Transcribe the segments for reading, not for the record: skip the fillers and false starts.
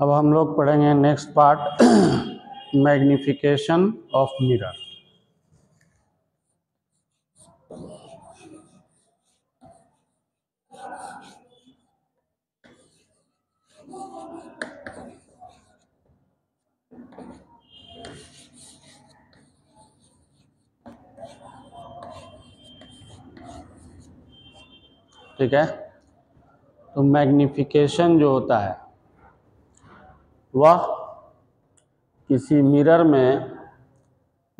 अब हम लोग पढ़ेंगे next part magnification of mirror. ठीक है, तो मैग्निफिकेशन जो होता है वह किसी मिरर में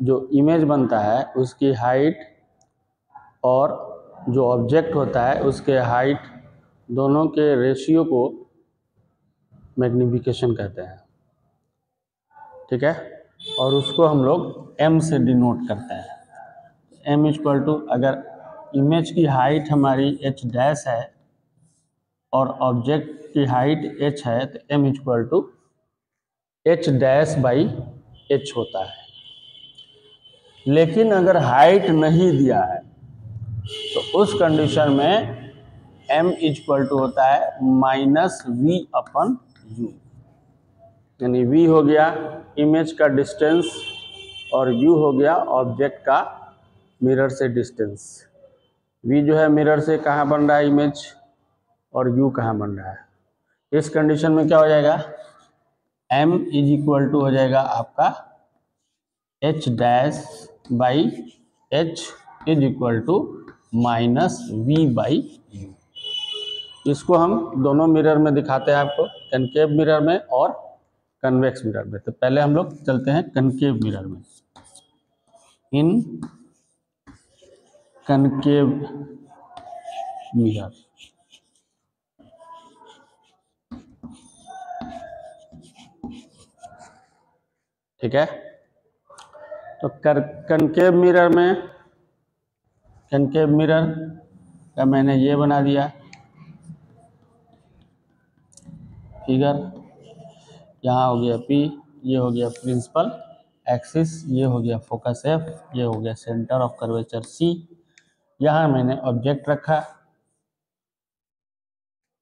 जो इमेज बनता है उसकी हाइट और जो ऑब्जेक्ट होता है उसके हाइट दोनों के रेशियो को मैग्निफिकेशन कहते हैं। ठीक है, और उसको हम लोग m से डिनोट करते हैं। m इक्वल टू, अगर इमेज की हाइट हमारी h डैश है और ऑब्जेक्ट की हाइट h है तो m equal to h dash by h होता है। लेकिन अगर हाइट नहीं दिया है तो उस कंडीशन में m इक्वल टू होता है माइनस v अपन u, यानी v हो गया इमेज का डिस्टेंस और u हो गया ऑब्जेक्ट का मिरर से डिस्टेंस। v जो है मिरर से कहाँ बन रहा है इमेज और u कहाँ बन रहा है। इस कंडीशन में क्या हो जाएगा, m इज इक्वल टू हो जाएगा आपका h dash by h is equal to minus v by u। इसको हम दोनों मिरर में दिखाते हैं आपको, कनकेव मिरर में और कन्वेक्स मिरर में। तो पहले हम लोग चलते हैं कनकेव मिरर में। इन कनकेव मिरर, ठीक है, तो कनकेव मिरर में, कनकेव मिरर का मैंने ये बना दिया फिगर। यहाँ हो गया P, ये हो गया प्रिंसिपल एक्सिस, ये हो गया फोकस F, ये हो गया सेंटर ऑफ कर्वेचर C। यहाँ मैंने ऑब्जेक्ट रखा,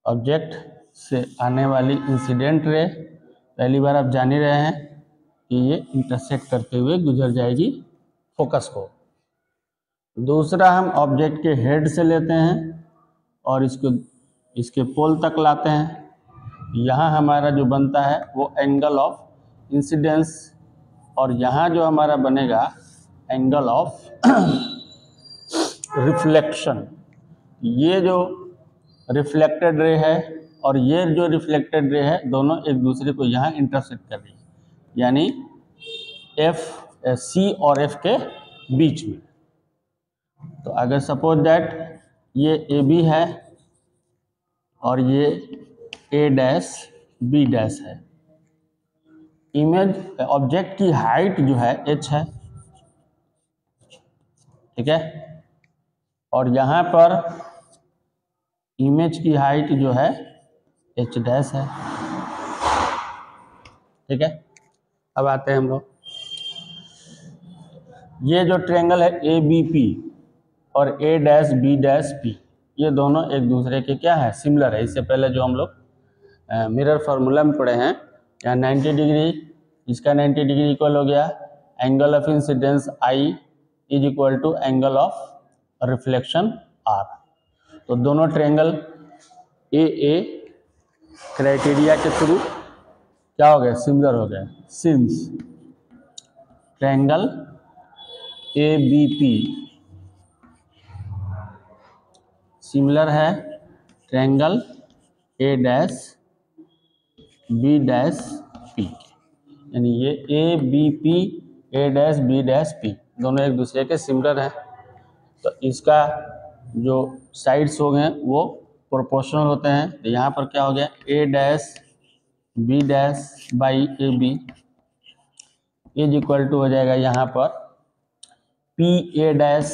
ऑब्जेक्ट से आने वाली इंसिडेंट रे पहली बार आप जान ही रहे हैं कि ये इंटरसेक्ट करते हुए गुजर जाएगी फोकस को। दूसरा, हम ऑब्जेक्ट के हेड से लेते हैं और इसको इसके पोल तक लाते हैं। यहाँ हमारा जो बनता है वो एंगल ऑफ इंसिडेंस, और यहाँ जो हमारा बनेगा एंगल ऑफ रिफ्लेक्शन। ये जो रिफ्लेक्टेड रे है और ये जो रिफ्लेक्टेड रे है दोनों एक दूसरे को यहाँ इंटरसेक्ट कर रही है, यानी C और F के बीच में। तो अगर सपोज दैट ये AB है और ये A डैश B डैश है, इमेज ऑब्जेक्ट की हाइट जो है h है, ठीक है, और यहाँ पर इमेज की हाइट जो है h डैश है। ठीक है, अब आते हैं हम लोग, ये जो ट्रायंगल है ABP और A dash B dash P, ये दोनों एक दूसरे के क्या है, सिमिलर है। इससे पहले जो हम लोग मिरर फार्मूला में पढ़े हैं, यहाँ 90 डिग्री, इसका 90 डिग्री इक्वल हो गया angle of incidence I is equal to angle of reflection R। तो दोनों ट्रायंगल AA क्राइटेरिया के थ्रू क्या हो गया, सिमिलर हो गया। सिंस ट्रायंगल ABP सिमिलर है triangle A dash B dash P, यानी ये ABP A dash B dash P दोनों एक दूसरे के सिमिलर हैं। तो इसका जो साइड्स हो गए वो प्रोपोर्शनल होते हैं। तो यहाँ पर क्या हो गया, A dash B dash by AB is equal to हो जाएगा यहाँ पर PA डैश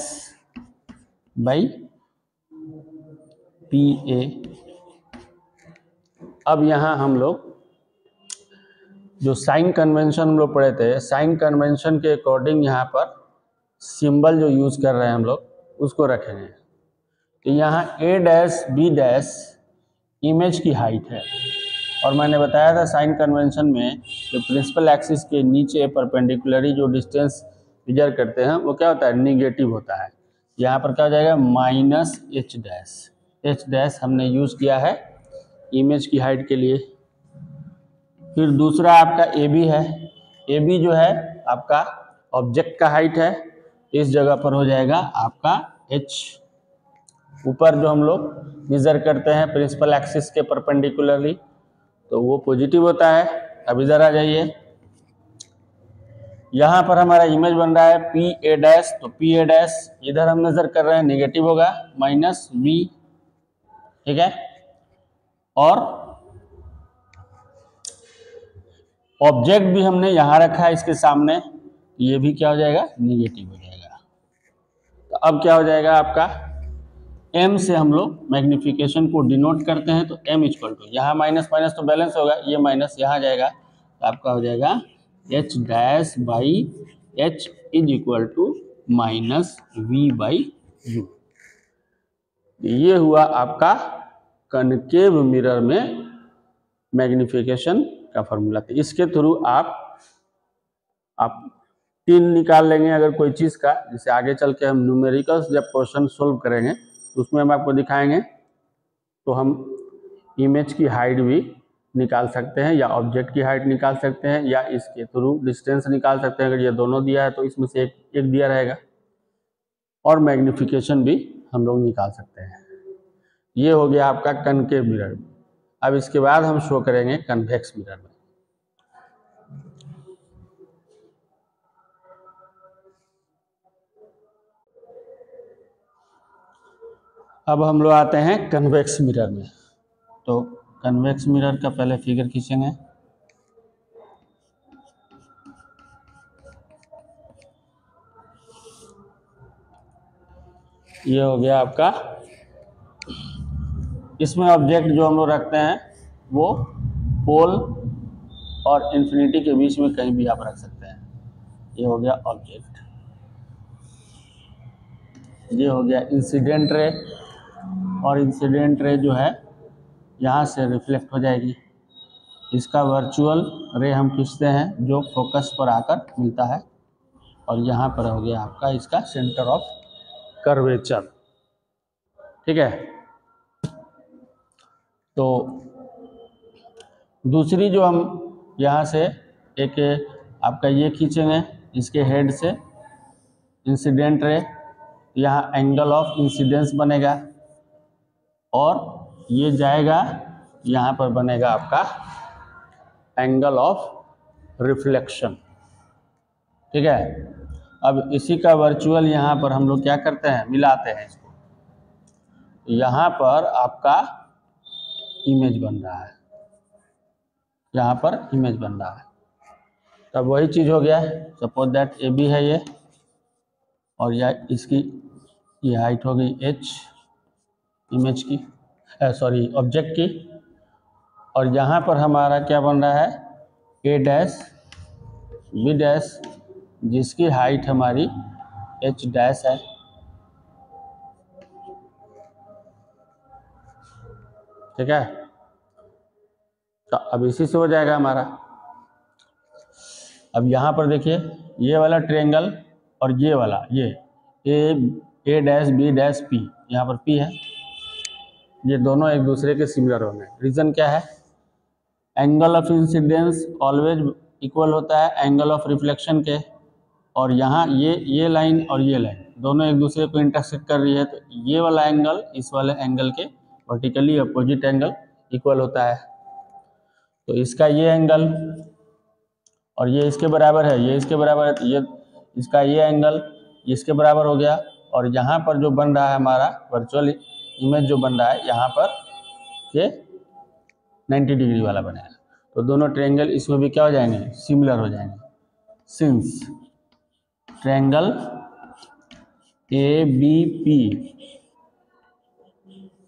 बाई PA। अब यहाँ हम लोग जो साइन कन्वेंशन हम लोग पढ़े थे, साइन कन्वेंशन के अकॉर्डिंग यहाँ पर सिंबल जो यूज़ कर रहे हैं हम लोग उसको रखेंगे। तो यहाँ A dash B dash image की हाइट है और मैंने बताया था साइन कन्वेंशन में कि प्रिंसिपल एक्सिस के नीचे परपेंडिकुलरली जो डिस्टेंस मेजर करते हैं वो क्या होता है, निगेटिव होता है। यहाँ पर क्या हो जाएगा, minus H dash. H dash हमने यूज़ किया है इमेज की हाइट के लिए। फिर दूसरा आपका ए बी है। ए बी जो है आपका ऑब्जेक्ट का हाइट है, इस जगह पर हो जाएगा आपका एच। ऊपर जो हम लोग मेजर करते हैं प्रिंसिपल एक्सिस के परपेंडिकुलरली तो वो पॉजिटिव होता है। अब इधर आ जाइए, यहाँ पर हमारा इमेज बन रहा है पी ए डैश, तो पी ए डैश इधर हम मेजर कर रहे हैं, नेगेटिव होगा, माइनस वी, ठीक है। और ऑब्जेक्ट भी हमने यहाँ रखा है इसके सामने, ये भी क्या हो जाएगा, निगेटिव हो जाएगा। तो अब क्या हो जाएगा आपका, m से हम लोग मैग्निफिकेशन को डिनोट करते हैं, तो m इक्वल टू, यहाँ माइनस माइनस तो बैलेंस होगा, ये माइनस यहाँ जाएगा, तो आपका हो जाएगा h dash by h is equal to minus v by u। ये हुआ आपका कनकेव मिरर में मैग्निफिकेशन का फॉर्मूला। तो इसके थ्रू आप 3 निकाल लेंगे अगर कोई चीज़ का, जैसे आगे चल के हम न्यूमेरिकल्स जब क्वेश्चन सोल्व करेंगे तो उसमें हम आपको दिखाएंगे, तो हम इमेज की हाइट भी निकाल सकते हैं या ऑब्जेक्ट की हाइट निकाल सकते हैं या इसके थ्रू डिस्टेंस निकाल सकते हैं। अगर ये दोनों दिया है तो इसमें से एक दिया रहेगा, और मैग्निफिकेशन भी हम लोग निकाल सकते हैं। ये हो गया आपका कनकेव मिरर। अब इसके बाद हम शो करेंगे कन्वेक्स मिरर में। अब हम लोग आते हैं कन्वेक्स मिरर में। तो कन्वेक्स मिरर का पहले फिगर खींचेंगे। ये हो गया आपका, इसमें ऑब्जेक्ट जो हम लोग रखते हैं वो पोल और इन्फिनिटी के बीच में कहीं भी आप रख सकते हैं। ये हो गया ऑब्जेक्ट। ये हो गया इंसिडेंट रे, और इंसिडेंट रे जो है यहाँ से रिफ्लेक्ट हो जाएगी। इसका वर्चुअल रे हम खींचते हैं जो फोकस पर आकर मिलता है, और यहाँ पर हो गया आपका इसका सेंटर ऑफ कर्वेचर, ठीक है। तो दूसरी जो हम यहाँ से एक आपका ये खींचेंगे इसके हेड से इंसिडेंट रे, यहाँ एंगल ऑफ इंसिडेंस बनेगा, और ये जाएगा यहाँ पर बनेगा आपका एंगल ऑफ रिफ्लेक्शन, ठीक है। अब इसी का वर्चुअल यहाँ पर हम लोग क्या करते हैं, मिलाते हैं इसको। यहाँ पर आपका इमेज बन रहा है, यहाँ पर इमेज बन रहा है। तब वही चीज़ हो गया, सपोज दैट ए बी है ये, और यह इसकी ये हाइट हो गई h इमेज की, सॉरी ऑब्जेक्ट की, और यहाँ पर हमारा क्या बन रहा है, a डैश b डैश, जिसकी हाइट हमारी h डैश है, ठीक है। तो अब इसी से हो जाएगा हमारा। अब यहाँ पर देखिए ये वाला ट्रायंगल और ये वाला, ये a dash b dash p, यहाँ पर p है, ये दोनों एक दूसरे के सिमिलर होंगे। रीज़न क्या है, angle of incidence always equal होता है एंगल ऑफ रिफ्लेक्शन के, और यहाँ ये लाइन और ये लाइन दोनों एक दूसरे को इंटरसेक्ट कर रही है, तो ये वाला एंगल इस वाले एंगल के वर्टिकली अपोजिट एंगल इक्वल होता है। तो इसका ये एंगल और ये इसके बराबर है, ये इसके बराबर है, तो ये इसका ये एंगल इसके बराबर हो गया, और यहाँ पर जो बन रहा है हमारा वर्चुअल इमेज जो बन रहा है यहाँ पर ये 90 डिग्री वाला बनेगा। तो दोनों ट्रायंगल इसमें भी क्या हो जाएंगे, सिमिलर हो जाएंगे। सिंस ट्रायंगल ABP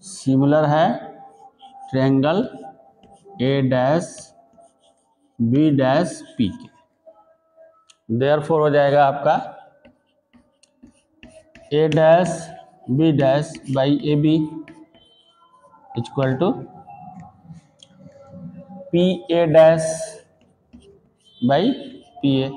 सिमिलर है triangle A dash B dash P के, देयरफॉर हो जाएगा आपका A dash B dash by AB equal to P A dash by P A.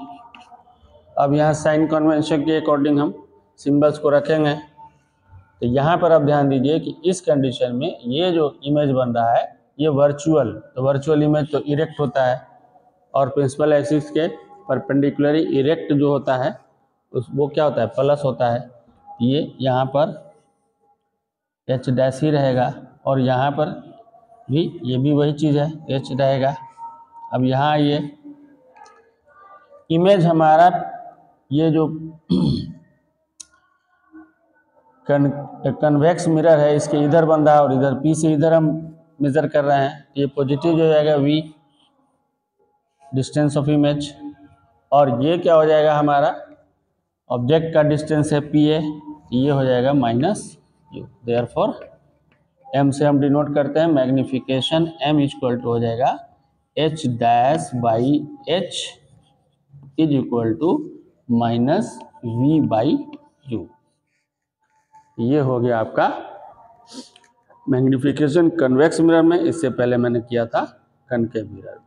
अब यहाँ साइन कन्वेंशन के अकॉर्डिंग हम सिंबल्स को रखेंगे। तो यहाँ पर आप ध्यान दीजिए कि इस कंडीशन में ये जो इमेज बन रहा है ये वर्चुअल, तो वर्चुअल इमेज तो इरेक्ट होता है और प्रिंसिपल एक्सिस के परपेंडिकुलरी इरेक्ट जो होता है उस वो क्या होता है, प्लस होता है। ये यहाँ पर एच डैश ही रहेगा और यहाँ पर भी ये भी वही चीज़ है, एच रहेगा। अब यहाँ ये इमेज हमारा ये जो कन्वेक्स मिरर है इसके इधर बन रहा है और इधर पी से इधर हम मेजर कर रहे हैं। ये पॉजिटिव जो हो जाएगा वी डिस्टेंस ऑफ इमेज, और ये क्या हो जाएगा हमारा ऑब्जेक्ट का डिस्टेंस है पी ए, ये हो जाएगा माइनस यू। देयरफॉर एम से हम डिनोट करते हैं मैग्निफिकेशन, एम इक्वल टू हो जाएगा H dash by H is equal to minus V by U. ये हो गया आपका मैग्निफिकेशन कन्वेक्स मिरर में, इससे पहले मैंने किया था कनकेव मिरर।